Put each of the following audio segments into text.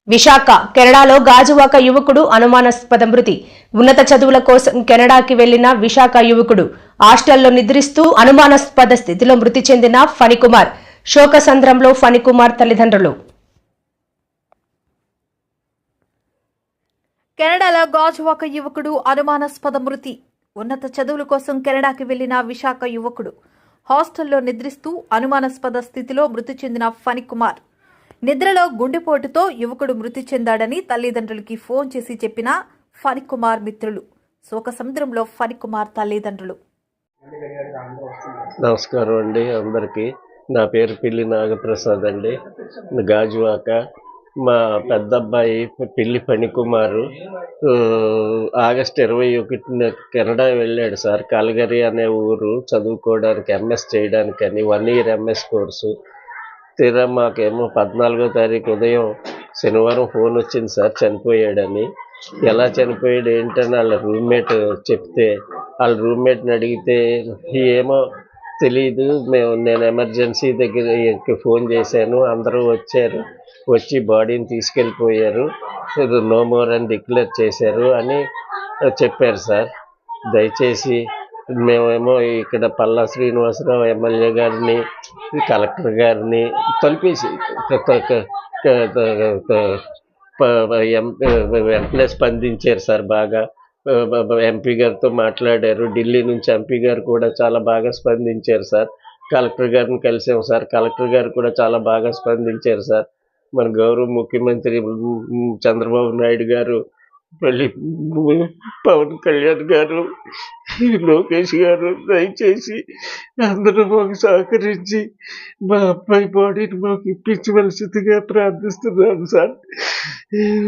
విశాఖ కెనడాలో గాజువాక యువకుడు అనుమానాస్పద మృతి. ఉన్నత చదువుల కోసం కెనడాకి వెళ్లిన విశాఖ యువకుడు హాస్టల్లో నిద్రిస్తూ అనుమానాస్పద స్థితిలో మృతి చెందిన ఫణికుమార్. శోకసంద్రంలో ఫణికుమార్ తల్లిదండ్రులు. కెనడాలో గాజువాక యువకుడు అనుమానాస్పద మృతి. ఉన్నత చదువుల కోసం కెనడాకి వెళ్లిన విశాఖ యువకుడు హాస్టల్లో నిద్రిస్తూ అనుమానాస్పద స్థితిలో మృతి చెందిన ఫణికుమార్. నిద్రలో గుండెపోటుతో యువకుడు మృతి చెందాడని తల్లిదండ్రులకి ఫోన్ చేసి చెప్పిన ఫణికుమార్ మిత్రులు. శోకసముద్రంలో ఫణికుమార్ తల్లిదండ్రులు. నమస్కారం అండి అందరికీ. నా పేరు పిల్లి నాగప్రసాద్ అండి. గాజువాక. మా పెద్ద అబ్బాయి పిల్లి ఫణికుమారు ఆగస్టు 21న కెనడా వెళ్ళాడు సార్. కల్గరీ అనే ఊరు చదువుకోవడానికి, ఎంఎస్ చేయడానికని 1 year ఎంఎస్ కోర్సు. తీరా మాకేమో 14వ తారీఖు ఉదయం శనివారం ఫోన్ వచ్చింది సార్ చనిపోయాడని. ఎలా చనిపోయాడు ఏంటని వాళ్ళ రూమ్మేట్ చెప్తే, వాళ్ళ రూమ్మేట్ని అడిగితే ఏమో తెలీదు, నేను ఎమర్జెన్సీ దగ్గరికి ఫోన్ చేశాను, అందరూ వచ్చారు, వచ్చి బాడీని తీసుకెళ్ళిపోయారు, నో మోర్ అని డిక్లేర్ చేశారు అని చెప్పారు సార్. దయచేసి మేమేమో ఇక్కడ పల్లా శ్రీనివాసరావు ఎమ్మెల్యే గారిని, కలెక్టర్ గారిని కలిపేసి వెంటనే స్పందించారు సార్. బాగా ఎంపీ గారితో మాట్లాడారు. ఢిల్లీ నుంచి ఎంపీ గారు కూడా చాలా బాగా స్పందించారు సార్. కలెక్టర్ గారిని కలిసాము సార్. కలెక్టర్ గారు కూడా చాలా బాగా స్పందించారు సార్. మన గౌరవ ముఖ్యమంత్రి చంద్రబాబు నాయుడు గారు, పవన్ కళ్యాణ్ గారు, లోకేష్ గారు దయచేసి అందరూ మాకు సహకరించి మా అబ్బాయి బాడీని మాకు ఇప్పించవలసిందిగా ప్రార్థిస్తున్నాను సార్.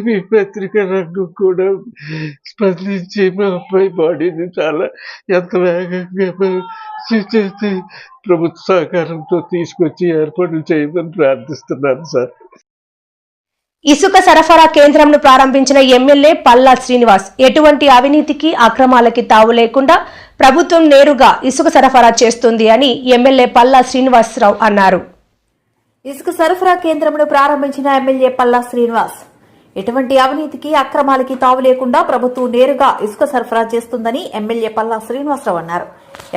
మీ పత్రికా రంగం కూడా స్పందించి మా అబ్బాయి బాడీని చాలా ఎంత వేగంగా ప్రభుత్వ సహకారంతో తీసుకొచ్చి ఏర్పాట్లు చేయమని ప్రార్థిస్తున్నాను సార్. ఇసుక సరఫరా కేంద్రంను ప్రారంభించిన ఎమ్మెల్యే పల్లా శ్రీనివాస్ ఎటువంటి అవినీతికి, అక్రమాలకి తావు లేకుండా ప్రభుత్వం నేరుగా ఇసుక సరఫరా చేస్తుంది అని ఎమ్మెల్యే పల్లా శ్రీనివాసరావు అన్నారు. ఇసుక సరఫరా కేంద్రంను ప్రారంభించిన ఎమ్మెల్యే పల్లా శ్రీనివాస్ ఎటువంటి అవినీతికి, అక్రమాలకి తావు లేకుండా ప్రభుత్వం నేరుగా ఇసుక సరఫరా చేస్తుందని ఎమ్మెల్యే పల్లా శ్రీనివాసరావు అన్నారు.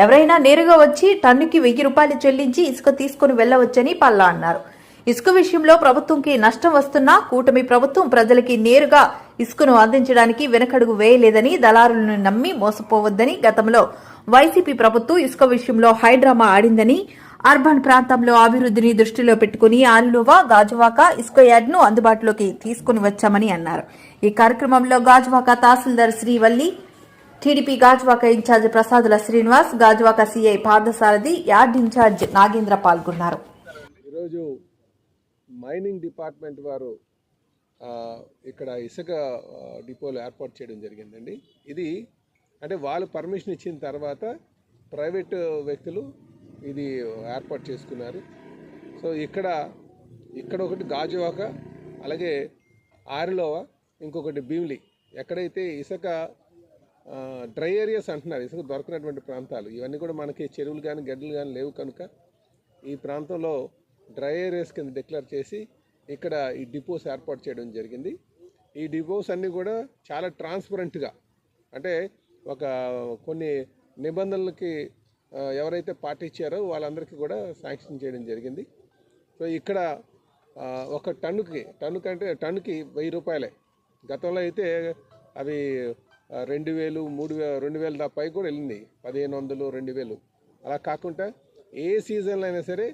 ఎవరైనా నేరుగా వచ్చి టన్నుకి 1000 రూపాయలు చెల్లించి ఇసుక తీసుకుని వెళ్లవచ్చని పల్లా అన్నారు. ఇసుక విషయంలో ప్రభుత్వంకి నష్టం వస్తున్నా కూటమి ప్రభుత్వం ప్రజలకి నేరుగా ఇసుకను అందించడానికి వెనకడుగు వేయలేదని, దళారులను నమ్మి మోసపోవద్దని, గతంలో వైసీపీ ప్రభుత్వం ఇసుక విషయంలో హైడ్రామా ఆడిందని, అర్బన్ ప్రాంతంలో అభివృద్ధిని దృష్టిలో పెట్టుకుని ఆలువ, గాజువాక ఇసుక యార్డ్ను అందుబాటులోకి తీసుకుని వచ్చామని అన్నారు. ఈ కార్యక్రమంలో Gajuwaka tahsildar Srivalli, TDP Gajuwaka incharge Prasadula Srinivas, Gajuwaka CI Parthasarathi, yard incharge Nagendra పాల్గొన్నారు. మైనింగ్ డిపార్ట్మెంట్ వారు ఇక్కడ ఇసుక డిపోలు ఏర్పాటు చేయడం జరిగిందండి. ఇది అంటే వాళ్ళు పర్మిషన్ ఇచ్చిన తర్వాత ప్రైవేట్ వ్యక్తులు ఇది ఏర్పాటు చేసుకున్నారు. సో ఇక్కడ ఒకటి గాజువాక, అలాగే ఆరిలోవ, ఇంకొకటి భీమిలి. ఎక్కడైతే ఇసుక డ్రై ఏరియాస్ అంటున్నారు, ఇసుక దొరకనటువంటి ప్రాంతాలు, ఇవన్నీ కూడా మనకి చెరువులు కానీ గడ్డలు కానీ లేవు కనుక ఈ ప్రాంతంలో డ్రై ఏరియాస్ కింద డిక్లేర్ చేసి ఇక్కడ ఈ డిపోస్ ఏర్పాటు చేయడం జరిగింది. ఈ డిపోస్ అన్నీ కూడా చాలా ట్రాన్స్పరెంట్గా, అంటే కొన్ని నిబంధనలకి ఎవరైతే పాటించారో వాళ్ళందరికీ కూడా శాంక్షన్ చేయడం జరిగింది. సో ఇక్కడ ఒక టన్నుకి 1000 రూపాయలే. గతంలో అయితే అవి 2000, 2000 దాకా పై కూడా వెళ్ళింది, 1500, 2000. అలా కాకుండా ఏ సీజన్లో అయినా సరే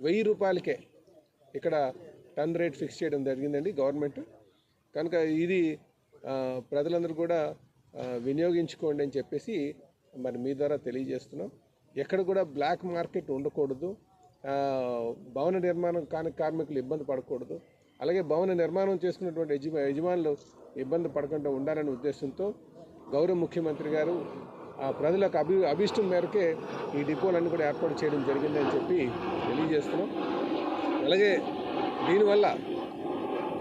1000 రూపాయలకే ఇక్కడ టన్ రేట్ ఫిక్స్ చేయడం జరిగిందండి గవర్నమెంట్. కనుక ఇది ప్రజలందరూ కూడా వినియోగించుకోండి అని చెప్పేసి మరి మీ ద్వారా తెలియజేస్తున్నాం. ఎక్కడ కూడా బ్లాక్ మార్కెట్ ఉండకూడదు, భవన నిర్మాణం కాని కార్మికులు ఇబ్బంది పడకూడదు, అలాగే భవన నిర్మాణం చేసుకున్నటువంటి యజమానులు ఇబ్బంది పడకుండా ఉండాలనే ఉద్దేశంతో గౌరవ ముఖ్యమంత్రి గారు ప్రజలకు అభిష్టం మేరకే ఈ డిపోలన్నీ కూడా ఏర్పాటు చేయడం జరిగిందని చెప్పి తెలియజేస్తున్నాం. అలాగే దీనివల్ల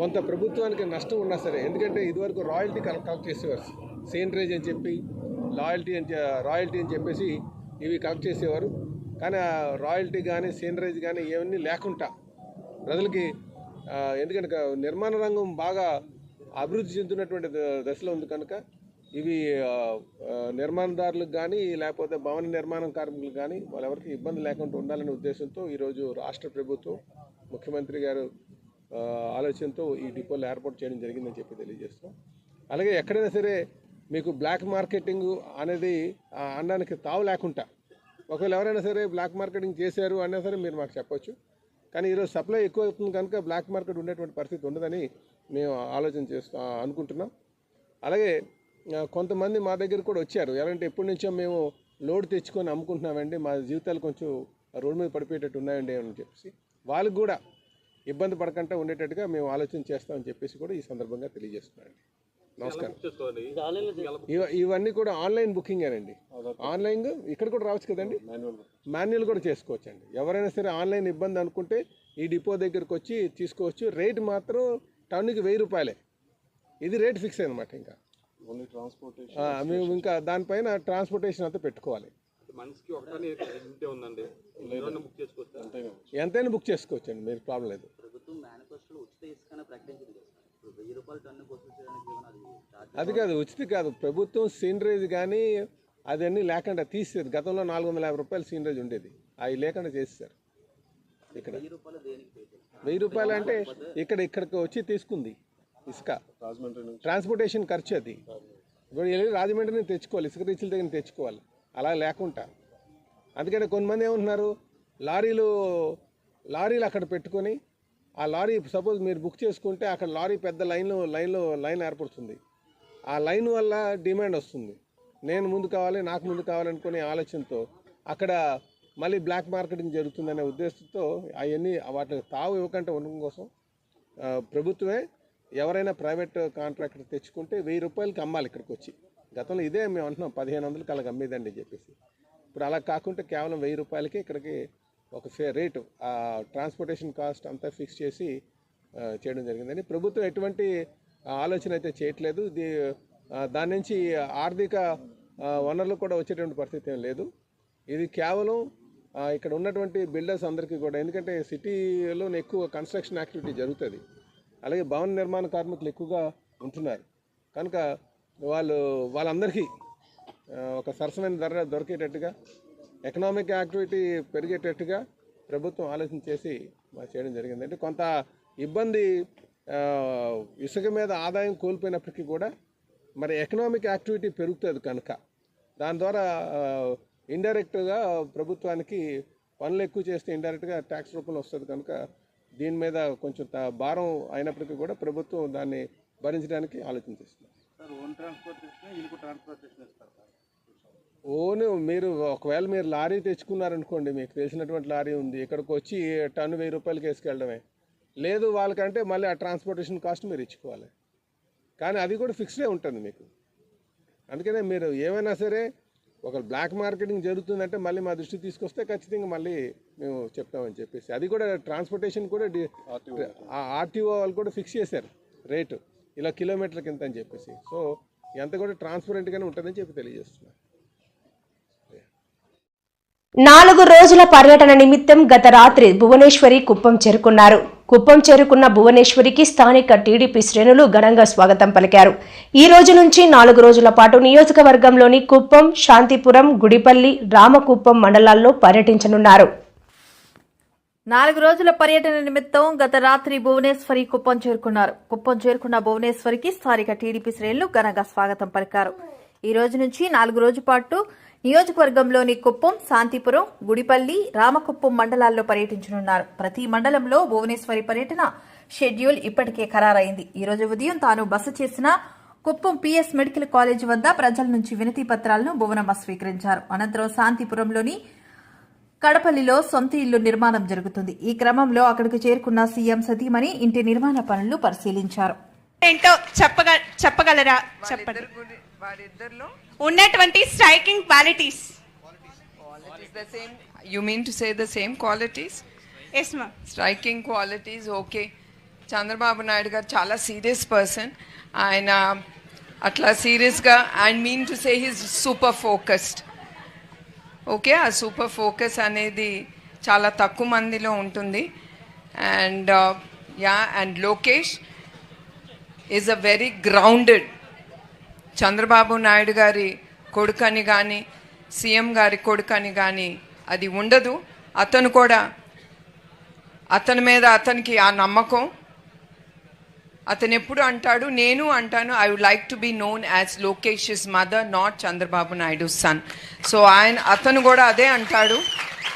కొంత ప్రభుత్వానికి నష్టం ఉన్నా సరే, ఎందుకంటే ఇదివరకు రాయల్టీ కలెక్ట్ చేసేవారు సేండ్రేజ్ అని చెప్పి రాయల్టీ అని చెప్పేసి ఇవి కలెక్ట్ చేసేవారు. కానీ ఆ రాయల్టీ కానీ సేండ్రేజ్ కానీ ఇవన్నీ లేకుండా ప్రజలకి ఎందుకంటే నిర్మాణ రంగం బాగా అభివృద్ధి చెందుతున్నటువంటి దశలో ఉంది కనుక ఇవి నిర్మాణదారులకు కానీ లేకపోతే భవన నిర్మాణం కార్మికులకు కానీ వాళ్ళెవరికి ఇబ్బంది లేకుండా ఉండాలనే ఉద్దేశంతో ఈరోజు రాష్ట్ర ప్రభుత్వం ముఖ్యమంత్రి గారు ఆలోచనతో ఈ డిపోలు ఏర్పాటు చేయడం జరిగిందని చెప్పి తెలియజేస్తున్నాం. అలాగే ఎక్కడైనా సరే మీకు బ్లాక్ మార్కెటింగ్ అనేది అనడానికి తావు లేకుండా ఒకవేళ ఎవరైనా సరే బ్లాక్ మార్కెటింగ్ చేశారు అన్నా సరే మీరు మాకు చెప్పొచ్చు. కానీ ఈరోజు సప్లై ఎక్కువ అవుతుంది కనుక బ్లాక్ మార్కెట్ ఉండేటువంటి పరిస్థితి ఉండదని మేము ఆలోచన అనుకుంటున్నాం. అలాగే కొంతమంది మా దగ్గర కూడా వచ్చారు. ఎలాంటి ఎప్పటి నుంచో మేము లోడ్ తెచ్చుకొని అమ్ముకుంటున్నామండి, మా జీవితాలు కొంచెం రోడ్డు మీద పడిపోయేటట్టు ఉన్నాయండి అని చెప్పేసి వాళ్ళకు కూడా ఇబ్బంది పడకుండా ఉండేటట్టుగా మేము ఆలోచన చేస్తామని చెప్పేసి కూడా ఈ సందర్భంగా తెలియజేస్తున్నాం. నమస్కారం. ఇవన్నీ కూడా ఆన్లైన్ బుకింగేనండి. ఆన్లైన్ ఇక్కడ కూడా రావచ్చు కదండి, మాన్యువల్ కూడా చేసుకోవచ్చండి. ఎవరైనా సరే ఆన్లైన్ ఇబ్బంది అనుకుంటే ఈ డిపో దగ్గరకు వచ్చి తీసుకోవచ్చు. రేట్ మాత్రం టన్నుకి 1000 రూపాయలే. ఇది రేట్ ఫిక్స్ అన్నమాట. ఇంకా మేము ఇంకా దానిపైన ట్రాన్స్పోర్టేషన్ అంతా పెట్టుకోవాలి. ఎంతైనా బుక్ చేసుకోవచ్చండి, మీరు ప్రాబ్లం లేదు. అది కాదు, ఉచిత కాదు. ప్రభుత్వం సీనరేజ్ కానీ అదన్నీ లేకుండా తీసేది. గతంలో 450 రూపాయలు సీనరేజ్ ఉండేది, అవి లేకుండా చేసేసారు. ఇక్కడ 1000 రూపాయలు అంటే ఇక్కడికి వచ్చి తీసుకుంది ఇసుక, ట్రాన్స్పోర్టేషన్ ఖర్చు. అది ఇప్పుడు వెళ్ళి రాజమండ్రిని తెచ్చుకోవాలి, ఇసుక రీచ్ల దగ్గర తెచ్చుకోవాలి. అలా లేకుండా అందుకని కొంతమంది ఏమంటున్నారు, లారీలు అక్కడ పెట్టుకొని ఆ లారీ సపోజ్ మీరు బుక్ చేసుకుంటే అక్కడ లారీ పెద్ద లైన్ ఏర్పడుతుంది. ఆ లైన్ వల్ల డిమాండ్ వస్తుంది. నేను ముందు కావాలి, నాకు ముందు కావాలనుకునే ఆలోచనతో అక్కడ మళ్ళీ బ్లాక్ మార్కెటింగ్ జరుగుతుందనే ఉద్దేశంతో అవన్నీ వాటికి తావు ఇవ్వకుండా ఉండడం కోసం ప్రభుత్వమే ఎవరైనా ప్రైవేట్ కాంట్రాక్టర్ తెచ్చుకుంటే 1000 రూపాయలకి అమ్మాలి ఇక్కడికి వచ్చి. గతంలో ఇదే మేము అంటున్నాం 1500కి అలాగ అమ్మేదండి చెప్పేసి. ఇప్పుడు అలా కాకుండా కేవలం 1000 రూపాయలకి ఇక్కడికి ఒక రేటు ట్రాన్స్పోర్టేషన్ కాస్ట్ అంతా ఫిక్స్ చేసి చేయడం జరిగిందండి. ప్రభుత్వం ఎటువంటి ఆలోచన అయితే చేయట్లేదు. దాని నుంచి ఆర్థిక వనరులు కూడా వచ్చేటువంటి పరిస్థితి ఏం లేదు. ఇది కేవలం ఇక్కడ ఉన్నటువంటి బిల్డర్స్ అందరికీ కూడా, ఎందుకంటే సిటీలో ఎక్కువ కన్స్ట్రక్షన్ యాక్టివిటీ జరుగుతుంది, అలాగే భవన నిర్మాణ కార్మికులు ఎక్కువగా ఉంటున్నారు కనుక వాళ్ళందరికీ ఒక సరసమైన ధర దొరికేటట్టుగా, ఎకనామిక్ యాక్టివిటీ పెరిగేటట్టుగా ప్రభుత్వం ఆలోచన చేసి చేయడం జరిగింది. అంటే కొంత ఇబ్బంది ఇసుక మీద ఆదాయం కోల్పోయినప్పటికీ కూడా మరి ఎకనామిక్ యాక్టివిటీ పెరుగుతుంది కనుక దాని ద్వారా ఇండైరెక్ట్గా ప్రభుత్వానికి పనులు ఎక్కువ చేస్తే ఇండైరెక్ట్గా ట్యాక్స్ రూపంలో వస్తుంది కనుక దీని మీద కొంచెం భారం అయినప్పటికీ కూడా ప్రభుత్వం దాన్ని భరించడానికి ఆలోచన చేస్తుంది. మీరు ఒకవేళ మీరు లారీ తెచ్చుకున్నారనుకోండి, మీకు తెలిసినటువంటి లారీ ఉంది, ఇక్కడికి వచ్చి టన్ను 1000 రూపాయలకి వేసుకెళ్ళడమే. లేదు వాళ్ళకంటే మళ్ళీ ఆ ట్రాన్స్పోర్టేషన్ కాస్ట్ మీరు ఇచ్చుకోవాలి. కానీ అది కూడా ఫిక్స్డే ఉంటుంది మీకు. అందుకనే మీరు ఏమైనా సరే ఒక బ్లాక్ మార్కెటింగ్ జరుగుతుందంటే మళ్ళీ మా దృష్టికి తీసుకొస్తే ఖచ్చితంగా మళ్ళీ మేము చెప్తామని చెప్పేసి, అది కూడా ట్రాన్స్పోర్టేషన్ కూడా ఆర్టీఓ వాళ్ళు కూడా ఫిక్స్ చేశారు రేటు, ఇలా కిలోమీటర్లకి ఎంత అని చెప్పేసి. సో ఎంత కూడా ట్రాన్స్పరెంట్గానే ఉంటుందని చెప్పి తెలియజేస్తున్నారు. 4 రోజుల పర్యటన నిమిత్తం గత రాత్రి భువనేశ్వరి కుప్పం చేరుకున్నారు. కుప్పం చేరుకున్న భువనేశ్వరికి స్థానిక టీడీపీ శ్రేణులు ఘనంగా స్వాగతం పలికారు. ఈ రోజు నుంచి 4 రోజుల పాటు నియోజకవర్గంలోని కుప్పం, శాంతిపురం, గుడిపల్లి, రామకుప్పం మండలాల్లో పర్యటించనున్నారు. 4 రోజుల పర్యటన నిమిత్తం గత రాత్రి భువనేశ్వరి కుప్పం చేరుకున్నారు. కుప్పం చేరుకున్న భువనేశ్వరికి స్థానిక టీడీపీ శ్రేణులు ఘనంగా స్వాగతం పలికారు. ఈ రోజు నుంచి 4 రోజుల పాటు నియోజకవర్గంలోని కుప్పం, శాంతిపురం, గుడిపల్లి, రామకుప్పం మండలాల్లో పర్యటించనున్నారు. ప్రతి మండలంలో భువనేశ్వరి పర్యటన షెడ్యూల్ ఇప్పటికే ఖరారైంది. ఈ రోజు ఉదయం తాను బస చేసిన కుప్పం పిఎస్ మెడికల్ కాలేజ్ వద్ద ప్రజల నుంచి వినతి పత్రాలను భువనమ్మ స్వీకరించారు. అనంతరం శాంతిపురంలోని కడపల్లిలో సొంత ఇల్లు నిర్మాణం జరుగుతుంది. ఈ క్రమంలో అక్కడికి చేరుకున్న సీఎం సతీమణి ఇంటి నిర్మాణ పనులు పరిశీలించారు. ఏంటో చెప్పగలరా? చెప్పండి. ఉన్నటువంటి striking qualities. The same, you mean to say the same qualities? Yes ma'am. Striking qualities, okay. Chandrababu Naidu garu chala serious person. ఆయన అట్లా సీరియస్గా I mean to say he's super focused. Okay, ఆ సూపర్ ఫోకస్ అనేది చాలా తక్కువ మందిలో ఉంటుంది. And and Lokesh is a very grounded. Chandrababu Naidu గారి కొడుకని కానీ సీఎం గారి కొడుకని కానీ అది ఉండదు. అతను కూడా అతని మీద అతనికి ఆ నమ్మకం. అతను ఎప్పుడు అంటాడు, నేను అంటాను, I would like to be known as Lokesh mother, not Chandrababu Naidu son. So అతను కూడా అదే అంటాడు,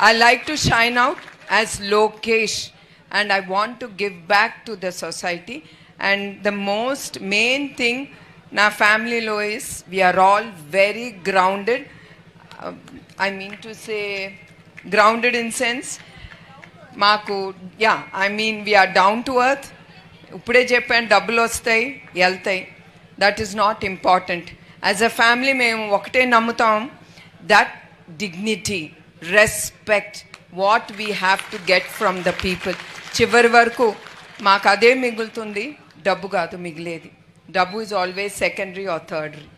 I like to shine out as Lokesh and I want to give back to the society. And the most main thing నా ఫ్యామిలీలో is we are all very grounded. I mean to say grounded in sense మాకు I mean we are down to earth. ఇప్పుడే చెప్పాను, డబ్బులు వస్తాయి వెళ్తాయి, that is not important. As a family మేము ఒకటే నమ్ముతాం, that dignity, respect, what we have to get from the people. చివరి వరకు మాకు అదే మిగులుతుంది, డబ్బు కాదు మిగిలేది. డబ్బు is always secondary or thirdary.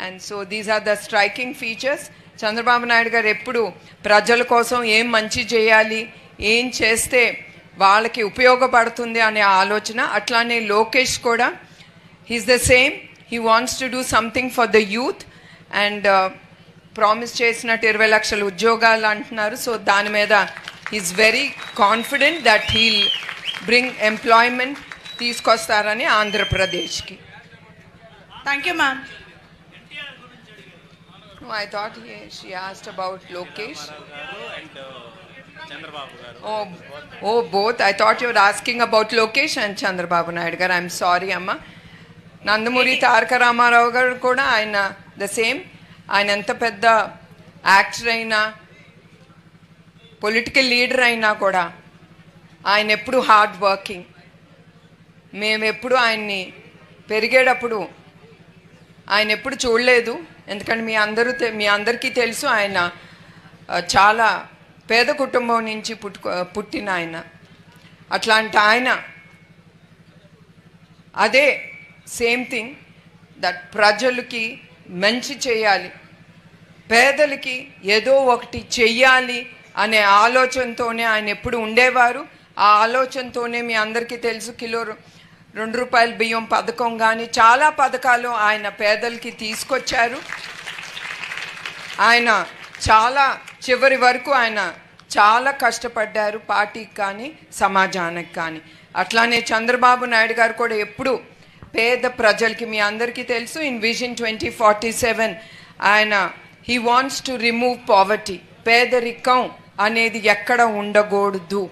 And so these are the striking features. Chandrababu Naidu garu ఎప్పుడు ప్రజల కోసం ఏం మంచి చేయాలి, ఏం చేస్తే వాళ్ళకి ఉపయోగపడుతుంది అనే ఆలోచన. అట్లానే లోకేష్ కూడా he's the same. He wants to do something for the youth. And promise చేసినట్టు 20 లక్షల ఉద్యోగాలు అంటున్నారు. సో దాని మీద he's very confident that he'll bring employment తీసుకొస్తారని ఆంధ్రప్రదేశ్కి. Thank you ma'am. No, I thought she asked about Lokesh. Oh, both. I thought you were asking about Lokesh and Chandrababu Naidu garu. I'm sorry, Amma. Nandamuri Taraka Ramarao garu kuda ayana the same. Ayana enta pedda actor aina, political leader aina kuda ayana eppudu hard working. మేము ఎప్పుడు ఆయన్ని పెరిగేటప్పుడు ఆయన ఎప్పుడు చూడలేదు. ఎందుకంటే మీ అందరికీ తెలుసు, ఆయన చాలా పేద కుటుంబం నుంచి పుట్టిన ఆయన. అట్లాంటి ఆయన అదే సేమ్ థింగ్, దట్ ప్రజలకి మంచి చేయాలి, పేదలకి ఏదో ఒకటి చెయ్యాలి అనే ఆలోచనతోనే ఆయన ఎప్పుడు ఉండేవారు. ఆ ఆలోచనతోనే మీ అందరికీ తెలుసు, కిలో 2 రూపాయల బియ్యం పథకం కానీ చాలా పథకాలు ఆయన పేదలకి తీసుకొచ్చారు. ఆయన చాలా చివరి వరకు ఆయన చాలా కష్టపడ్డారు, పార్టీకి కానీ సమాజానికి కానీ. అట్లానే చంద్రబాబు నాయుడు గారు కూడా ఎప్పుడు పేద ప్రజలకి, మీ అందరికీ తెలుసు, ఇన్ విజన్ 2047 ఆయన he wants to remove poverty, పేదరికం అనేది ఎక్కడ ఉండకూడదు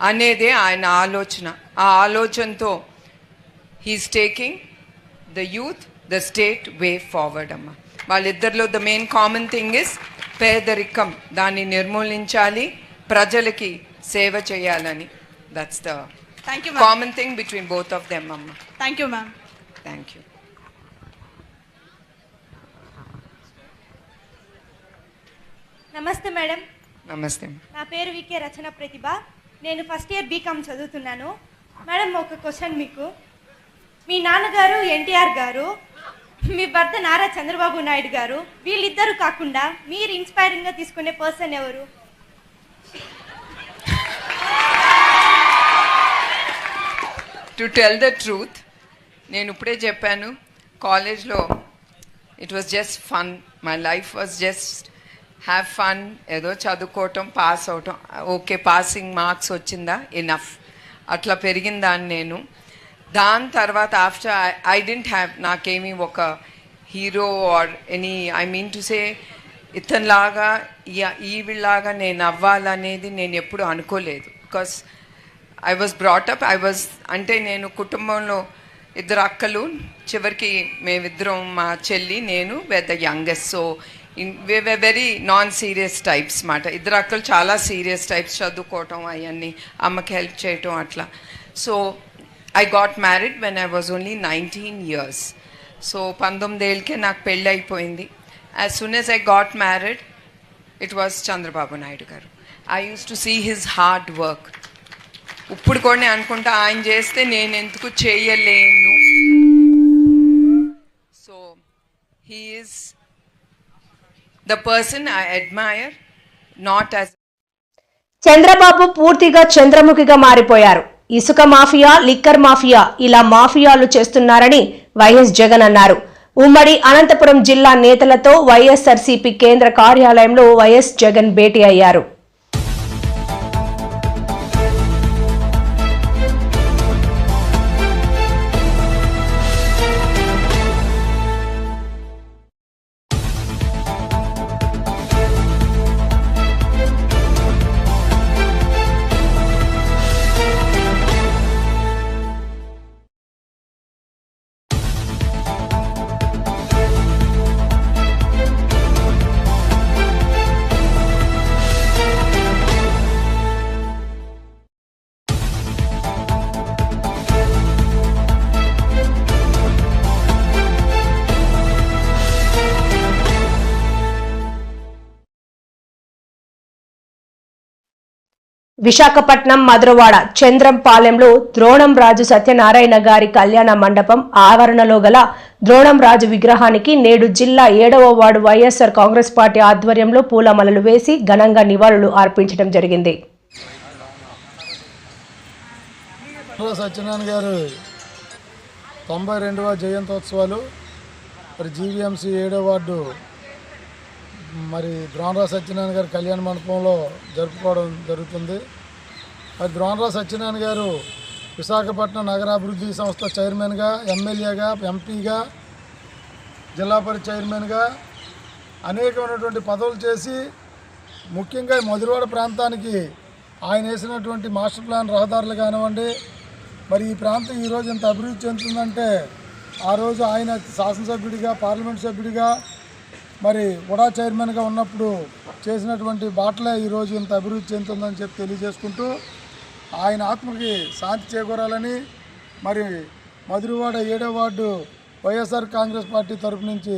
అనేదే ఆయన ఆలోచన. ఆ ఆలోచనతో he's taking the youth, the state way forward. అమ్మ వాళ్ళిద్దరిలో the main common thing is పేదరికం, దాన్ని నిర్మూలించాలి, ప్రజలకి సేవ చేయాలని. That's the common thing between both of them. అమ్మ thank you ma'am. Thank you. Namaste madam. Namaste. నా పేరు వికే రచన ప్రతిభ. నేను ఫస్ట్ ఇయర్ బీకామ్ చదువుతున్నాను. మేడం, ఒక క్వశ్చన్ మీకు. మీ నాన్నగారు ఎన్టీఆర్ గారు, మీ భర్త నారా చంద్రబాబు నాయుడు గారు, వీళ్ళిద్దరూ కాకుండా మీరు ఇన్స్పైరింగ్గా తీసుకునే పర్సన్ ఎవరు? టు టెల్ ద ట్రూత్, నేను ఇప్పుడే చెప్పాను, కాలేజ్లో it was just fun. My life was just have fun, ఏదో చదువుకోవటం, పాస్ అవటం. ఓకే, పాసింగ్ మార్క్స్ వచ్చిందా, ఎనఫ్, అట్లా పెరిగిందాన్ని నేను. దాని తర్వాత ఆఫ్టర్ ఐ డెంట్ హ్యావ్, నాకేమీ ఒక hero or any, I mean to say ఇతనిలాగా ఈవిలాగా నేను అవ్వాలనేది నేను ఎప్పుడు అనుకోలేదు. బికాస్ ఐ వాజ్ బ్రాటప్, అంటే నేను కుటుంబంలో 2 అక్కలు, చివరికి మేమిద్దరం, మా చెల్లి, నేను the youngest. So we were very non-serious types మాట. 2 అక్కలు చాలా సీరియస్ టైప్స్, చదువుకోవటం అవన్నీ, అమ్మకి హెల్ప్ చేయటం అట్లా. So I got married when I was only 19 years. So 19 ఏళ్ళకే నాకు పెళ్ళి అయిపోయింది. As soon as I got married, it was Chandrababu Naidu garu. I use to see his hard work. ఇప్పుడు కూడా అనుకుంటా, ఆయన చేస్తే నేను ఎందుకు చేయలేను. the person I admire, not as Chandrababu పూర్తిగా చంద్రముఖిగా మారిపోయారు. ఇసుక మాఫియా, లిక్కర్ మాఫియా ఇలా మాఫియాలు చేస్తున్నారని వైఎస్ జగన్ అన్నారు. ఉమ్మడి అనంతపురం జిల్లా నేతలతో వైఎస్ఆర్సీపీ కేంద్ర కార్యాలయంలో వైఎస్ జగన్ భేటీ అయ్యారు. విశాఖపట్నం మధురవాడ చంద్రంపాలెంలో ద్రోణంరాజు సత్యనారాయణ గారి కళ్యాణ మండపం ఆవరణలో గల ద్రోణంరాజు విగ్రహానికి నేడు జిల్లా 7వ వార్డు వైఎస్ఆర్ కాంగ్రెస్ పార్టీ ఆధ్వర్యంలో పూలమాలలు వేసి ఘనంగా నివాళులు అర్పించడం జరిగింది. సత్యనారాయణ గారు 92వ జయంతోత్సవాలు జీవీఎంసీ 7వ వార్డు ద్రోణంరాజు సత్యనారాయణ గారి కళ్యాణ మండపంలో జరుపుకోవడం జరుగుతుంది. ద్రోణంరాజు సత్యనారాయణ గారు విశాఖపట్నం నగరాభివృద్ధి సంస్థ చైర్మన్గా, ఎమ్మెల్యేగా, ఎంపీగా, జిల్లా పరిషత్ చైర్మన్గా అనేకమైనటువంటి పదవులు చేసి ముఖ్యంగా మధురవాడ ప్రాంతానికి ఆయన వేసినటువంటి మాస్టర్ ప్లాన్ రహదారులు కానివ్వండి, ఈ ప్రాంతం ఈరోజు ఎంత అభివృద్ధి చెందుతుందంటే ఆ రోజు ఆయన శాసనసభ్యుడిగా, పార్లమెంట్ సభ్యుడిగా, ఉడా చైర్మన్గా ఉన్నప్పుడు చేసినటువంటి బాటలే ఈరోజు ఇంత అభివృద్ధి చెందుతుందని చెప్పి తెలియజేసుకుంటూ ఆయన ఆత్మకి శాంతి చేకూరాలని మధురవాడ 7వ వార్డు వైఎస్ఆర్ కాంగ్రెస్ పార్టీ తరఫు నుంచి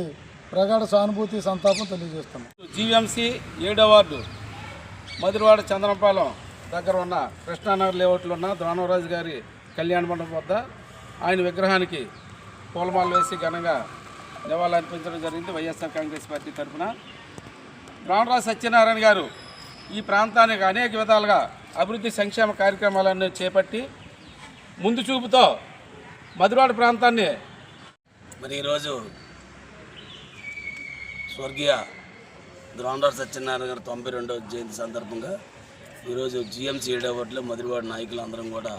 ప్రగాఢ సానుభూతి, సంతాపం తెలియజేస్తున్నాం. జీవీఎంసీ 7వ వార్డు మధురవాడ చంద్రంపాలెం దగ్గర ఉన్న కృష్ణానగర్ లేఅవుట్లో ఉన్న ద్రోణంరాజు గారి కళ్యాణ మండపం వద్ద ఆయన విగ్రహానికి పూలమాలలు వేసి ఘనంగా నివాళులు అర్పించడం జరిగింది. వైఎస్ఆర్ కాంగ్రెస్ పార్టీ తరఫున ద్రోణంరాజు సత్యనారాయణ గారు ఈ ప్రాంతానికి అనేక విధాలుగా అభివృద్ధి సంక్షేమ కార్యక్రమాలన్నీ చేపట్టి ముందు చూపుతో మధురవాడ ప్రాంతాన్ని ఈరోజు స్వర్గీయ ద్రోణంరాజు సత్యనారాయణ గారు 92వ జయంతి సందర్భంగా ఈరోజు జీఎంసీ 7వ వార్డులో మధురవాడ నాయకులు అందరం కూడా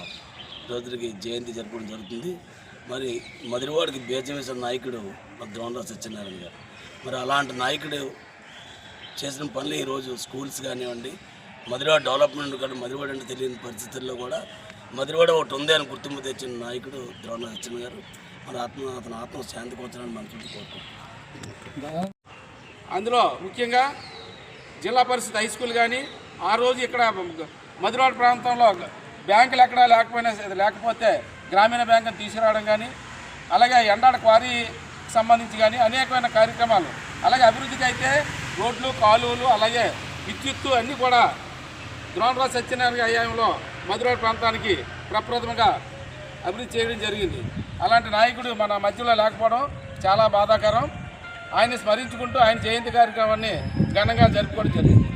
రోజులకి జయంతి జరపడం జరుగుతుంది. మధురవాడకి బీజం వేసిన నాయకుడు ద్రోణంరాజు సత్యనారాయణ గారు. అలాంటి నాయకుడు చేసిన పనులు ఈరోజు స్కూల్స్ కానివ్వండి, మధురవాడ డెవలప్మెంట్ కూడా, మధురవాడ అంటే తెలియని పరిస్థితుల్లో కూడా మధురవాడ ఒకటి ఉంది అని గుర్తింపు తెచ్చిన నాయకుడు ద్రోణంరాజు సత్యనారాయణ గారు. అతని ఆత్మ శాంతి కోర్చాలని మనసుకుంటూ కోరుకుంటున్నాం. అందులో ముఖ్యంగా జిల్లా పరిషత్ హై స్కూల్ కానీ, ఆ రోజు ఇక్కడ మధురవాడ ప్రాంతంలో బ్యాంకులు ఎక్కడా లేకపోతే గ్రామీణ బ్యాంకును తీసుకురావడం కానీ, అలాగే ఎండాడ క్వారీకి సంబంధించి కానీ అనేకమైన కార్యక్రమాలు, అలాగే అభివృద్ధికి అయితే రోడ్లు, కాలువలు, అలాగే విద్యుత్తు అన్నీ కూడా ద్రోణంరాజు సత్యనారాయణ హయాంలో మధురవాడ ప్రాంతానికి ప్రప్రథమంగా అభివృద్ధి చేయడం జరిగింది. అలాంటి నాయకుడు మన మధ్యలో లేకపోవడం చాలా బాధాకరం. ఆయన స్మరించుకుంటూ ఆయన జయంతి కార్యక్రమాన్ని ఘనంగా జరుపుకోవడం జరిగింది.